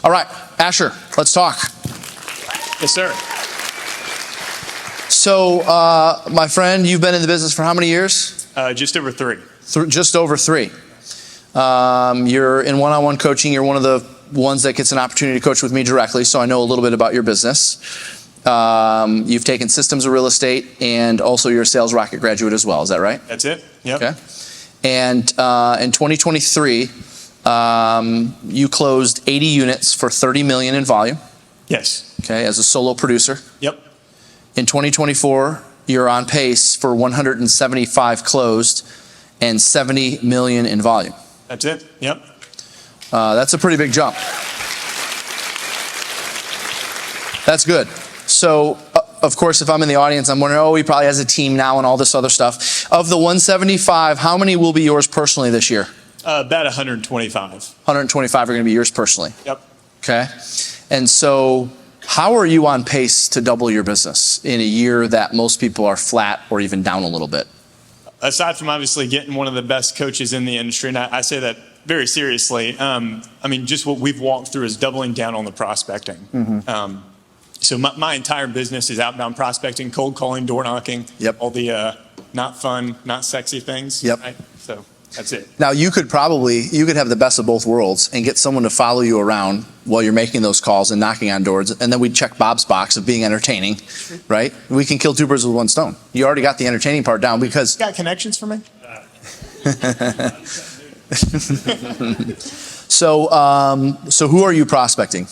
All right, Asher, let's talk. Yes, sir. So, my friend, you've been in the business for how many years? Just over 3. Just over 3. You're in one-on-one coaching. You're one of the ones that gets an opportunity to coach with me directly, so I know a little bit about your business. You've taken systems of real estate, and also you're a Sales Rocket graduate as well. Is that right? That's it. Yep. Okay. And in 2023, you closed 80 units for $30 million in volume. Yes. Okay, as a solo producer. Yep. In 2024, you're on pace for 175 closed and 70 million in volume. That's it. Yep. That's a pretty big jump. That's good. So, of course, if I'm in the audience, I'm wondering, he probably has a team now and all this other stuff. Of the 175, how many will be yours personally this year? About 125. 125 are going to be yours personally. Yep. Okay. And so, how are you on pace to double your business in a year that most people are flat or even down a little bit? Aside from obviously getting one of the best coaches in the industry, and I say that very seriously, just what we've walked through is doubling down on the prospecting. Mm-hmm. So my entire business is outbound prospecting, cold calling, door knocking, all the not fun, not sexy things. Yep. Right? So that's it. Now, you could have the best of both worlds and get someone to follow you around while you're making those calls and knocking on doors, and then we'd check Bob's box of being entertaining, right? We can kill 2 birds with 1 stone. You already got the entertaining part down because... Got connections for me? So who are you prospecting?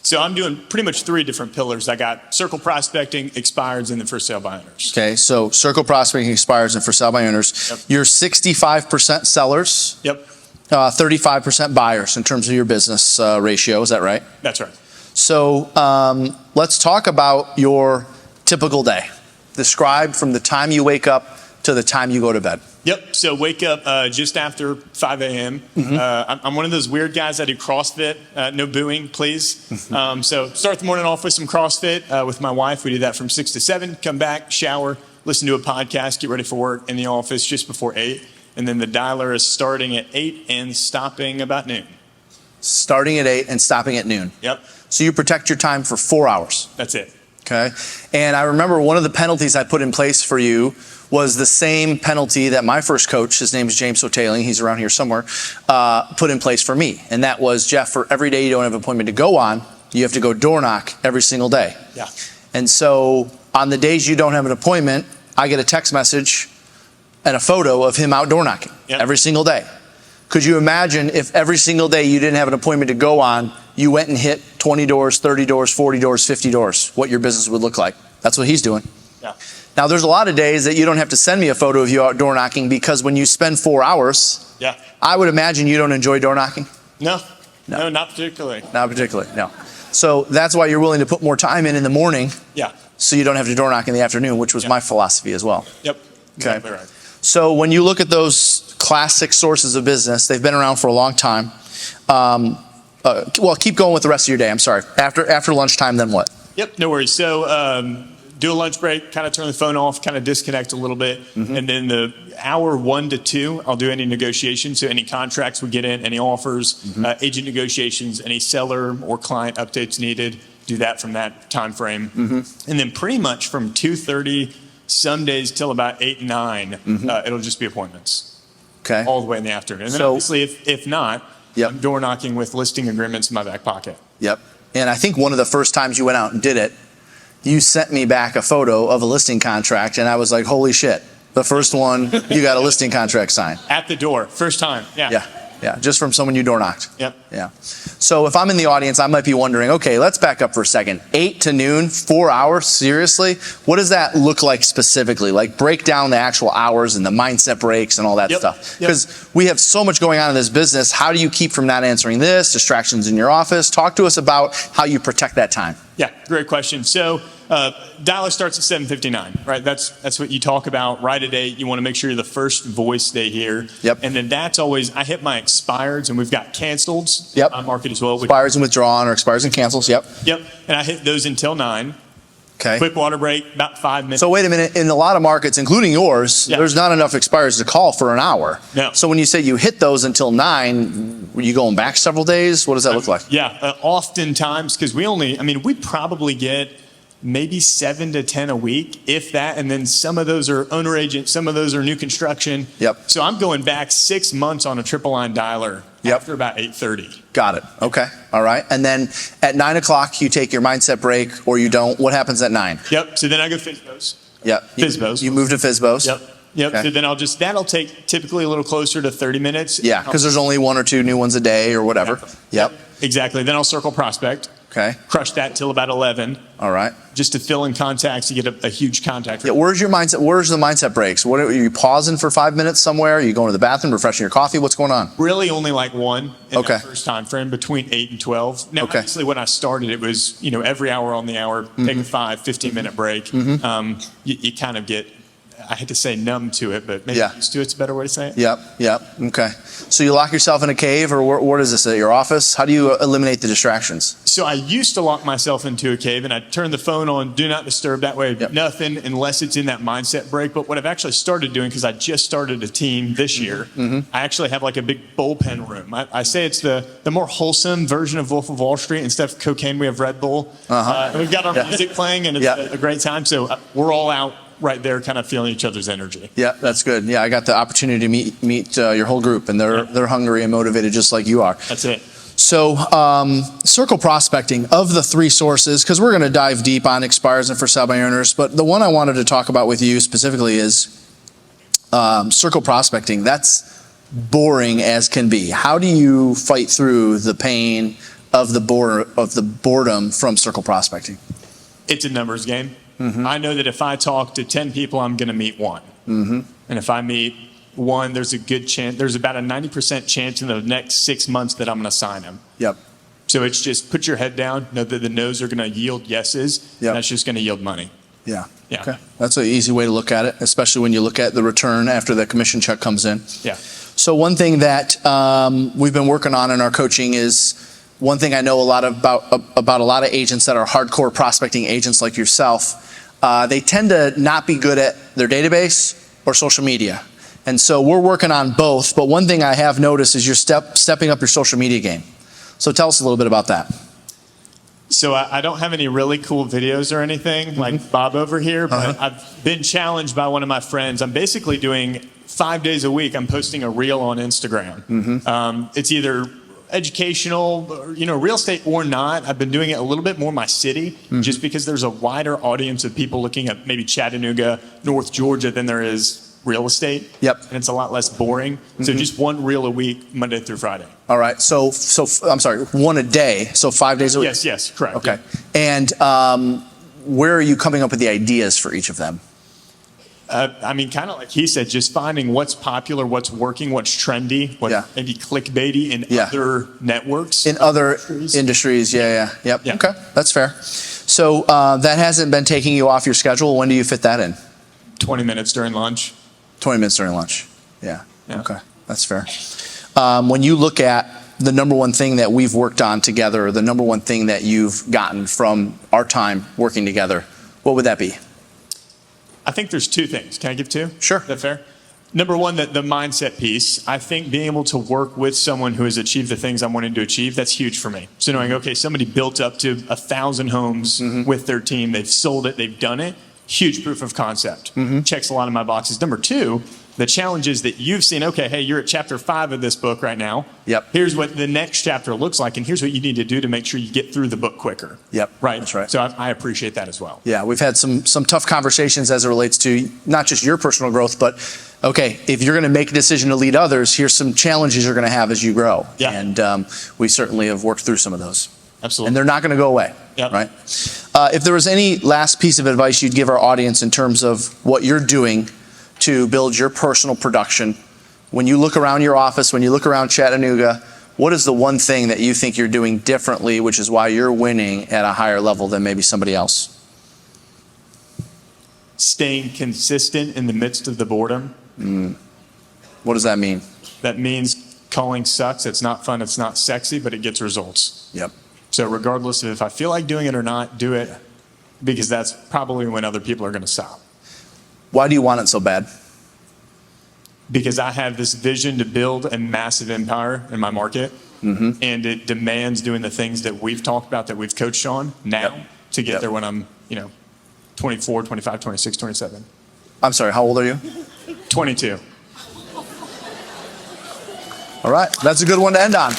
So I'm doing pretty much 3 different pillars. I got circle prospecting, expireds, and then for sale by owners. Okay, so circle prospecting, expires, and for sale by owners. Yep. You're 65% sellers. Yep. 35% buyers in terms of your business ratio. Is that right? That's right. So let's talk about your typical day. Describe from the time you wake up to the time you go to bed. Yep. So wake up just after 5 a.m. Mm-hmm. I'm one of those weird guys that do CrossFit. No booing, please. So start the morning off with some CrossFit with my wife. We do that from 6 to 7. Come back, shower, listen to a podcast, get ready for work in the office just before 8. And then the dialer is starting at 8 and stopping about noon. Starting at 8 and stopping at noon. Yep. So you protect your time for 4 hours. That's it. Okay. And I remember one of the penalties I put in place for you was the same penalty that my first coach, his name is James Sotaling, he's around here somewhere, put in place for me. And that was, Jeff, for every day you don't have an appointment to go on, you have to go door knock every single day. Yeah. And so on the days you don't have an appointment, I get a text message and a photo of him out door knocking every single day. Could you imagine if every single day you didn't have an appointment to go on, you went and hit 20 doors, 30 doors, 40 doors, 50 doors, what your business would look like? That's what he's doing. Yeah. Now, there's a lot of days that you don't have to send me a photo of you out door knocking because when you spend 4 hours, I would imagine you don't enjoy door knocking. No, not particularly. Not particularly, no. So that's why you're willing to put more time in the morning. Yeah. So you don't have to door knock in the afternoon, which was my philososby as well. Yep. Exactly right. So when you look at those classic sources of business, they've been around for a long time. Keep going with the rest of your day. I'm sorry. After lunchtime, then what? Yep, no worries. So do a lunch break, kind of turn the phone off, kind of disconnect a little bit. Mm-hmm. And then the hour 1 to 2, I'll do any negotiations. So any contracts we get in, any offers, agent negotiations, any seller or client updates needed, do that from that time frame. Mm-hmm. And then pretty much from 2:30, some days till about 8, 9, it'll just be appointments. Okay. All the way in the afternoon. And then obviously, if not, I'm door knocking with listing agreements in my back pocket. Yep. And I think one of the first times you went out and did it, you sent me back a photo of a listing contract, and I was like, holy shit. The first one, you got a listing contract signed. At the door, first time, Yeah, just from someone you door knocked. Yep. Yeah. So if I'm in the audience, I might be wondering, okay, let's back up for a second. 8 to noon, 4 hours, seriously? What does that look like specifically? Like break down the actual hours and the mindset breaks and all that stuff. Because we have so much going on in this business. How do you keep from not answering this, distractions in your office? Talk to us about how you protect that time. Yeah, great question. So dialer starts at 7:59, right? That's what you talk about right at 8. You want to make sure you're the first voice they hear. Yep. And then that's always, I hit my expireds, and we've got canceleds. Yep. I mark it as well. Expires and withdrawn or expires and cancels. Yep. Yep. And I hit those until 9. Okay. Quick water break, about 5 minutes. So wait a minute, in a lot of markets, including yours, Yeah. there's not enough expireds to call for an hour. No. So when you say you hit those until 9, were you going back several days? What does that look like? Yeah, oftentimes, because we probably get maybe 7 to 10 a week, if that, and then some of those are owner agent, some of those are new construction. Yep. So I'm going back 6 months on a triple line dialer Yep. after about 8:30. Got it. Okay. All right. And then at 9 o'clock, you take your mindset break or you don't. What happens at 9? Yep. So then I go FISBOs. Yep. FISBOs. You move to FISBOs. Yep. Yep. Okay. So then that'll take typically a little closer to 30 minutes. Yeah, because there's only 1 or 2 new ones a day or whatever. Yep. Exactly. Then I'll circle prospect, Okay. crush that till about 11, All right. just to fill in contacts to get a huge contact. Yeah, where's your mindset? Where's the mindset breaks? What are you pausing for 5 minutes somewhere? Are you going to the bathroom, refreshing your coffee? What's going on? Really only like one in Okay. that first time frame between 8 and 12. Now, Okay. obviously, when I started, it was, every hour on the hour, take a 15-minute break. You kind of get, I hate to say numb to it, but maybe Yeah. used to it's a better way to say it. Yep. Yep. Okay. So you lock yourself in a cave, or what is this, at your office? How do you eliminate the distractions? So I used to lock myself into a cave and I'd turn the phone on, do not disturb. That way, Yep. nothing unless it's in that mindset break. But what I've actually started doing, because I just started a team this year, I actually have like a big bullpen room. I say it's the more wholesome version of Wolf of Wall Street. Instead of cocaine, we have Red Bull. And we've got our music playing and it's Yeah. a great time. So we're all out right there kind of feeling each other's energy. Yeah, that's good. Yeah, I got the opportunity to meet your whole group, and they're hungry and motivated just like you are. That's it. So, circle prospecting, of the 3 sources, because we're going to dive deep on expires and for sale by owners, but the one I wanted to talk about with you specifically is circle prospecting. That's boring as can be. How do you fight through the pain of the boredom from circle prospecting? It's a numbers game. I know that if I talk to 10 people, I'm going to meet one. And if I meet one, there's a good chance, there's about a 90% chance in the next 6 months that I'm going to sign him. Yep. So it's just put your head down, know that the no's are going to yield yeses. Yep. That's just going to yield money. Yeah. Yeah. Okay. That's an easy way to look at it, especially when you look at the return after the commission check comes in. Yeah. So one thing that we've been working on in our coaching is, one thing I know a lot about a lot of agents that are hardcore prospecting agents like yourself, they tend to not be good at their database or social media. And so we're working on both, but one thing I have noticed is you're stepping up your social media game. So tell us a little bit about that. So I don't have any really cool videos or anything like Bob over here, but I've been challenged by one of my friends. I'm basically doing 5 days a week. I'm posting a reel on Instagram. It's either educational, or, real estate or not. I've been doing it a little bit more my city, just because there's a wider audience of people looking at maybe Chattanooga, North Georgia than there is real estate. Yep. And it's a lot less boring. So just one reel a week, Monday through Friday. All right. So I'm sorry, 1 a day. So 5 days a week. Yes, correct. Okay. Yeah. And where are you coming up with the ideas for each of them? Kind of like he said, just finding what's popular, what's working, what's trendy, what Yeah. maybe clickbaity in Yeah. other networks. In other industries. industries, yeah. Yep. Yeah. Okay, that's fair. So that hasn't been taking you off your schedule. When do you fit that in? 20 minutes during lunch. 20 minutes during lunch. Yeah. Yeah. Okay, that's fair. When you look at the number one thing that we've worked on together, or the number one thing that you've gotten from our time working together, what would that be? I think there's 2 things. Can I give 2? Sure. Is that fair? Number one, the mindset piece. I think being able to work with someone who has achieved the things I'm wanting to achieve, that's huge for me. So knowing, okay, somebody built up to 1,000 homes with their team, they've sold it, they've done it, huge proof of concept. Checks a lot of my boxes. Number 2, the challenges that you've seen. Okay, hey, you're at chapter 5 of this book right now. Yep. Here's what the next chapter looks like, and here's what you need to do to make sure you get through the book quicker. Yep. Right. That's right. So I appreciate that as well. Yeah, we've had some tough conversations as it relates to not just your personal growth, but okay, if you're going to make a decision to lead others, here's some challenges you're going to have as you grow. Yeah. And we certainly have worked through some of those. Absolutely. And they're not going to go away. Yep. Right. If there was any last piece of advice you'd give our audience in terms of what you're doing to build your personal production, when you look around your office, when you look around Chattanooga, what is the one thing that you think you're doing differently, which is why you're winning at a higher level than maybe somebody else? Staying consistent in the midst of the boredom. What does that mean? That means calling sucks. It's not fun. It's not sexy, but it gets results. Yep. So regardless of if I feel like doing it or not, do it. because that's probably when other people are going to stop. Why do you want it so bad? Because I have this vision to build a massive empire in my market, and it demands doing the things that we've talked about, that we've coached on now to get there when I'm, 24, 25, 26, 27. I'm sorry, how old are you? 22. All right, that's a good one to end on.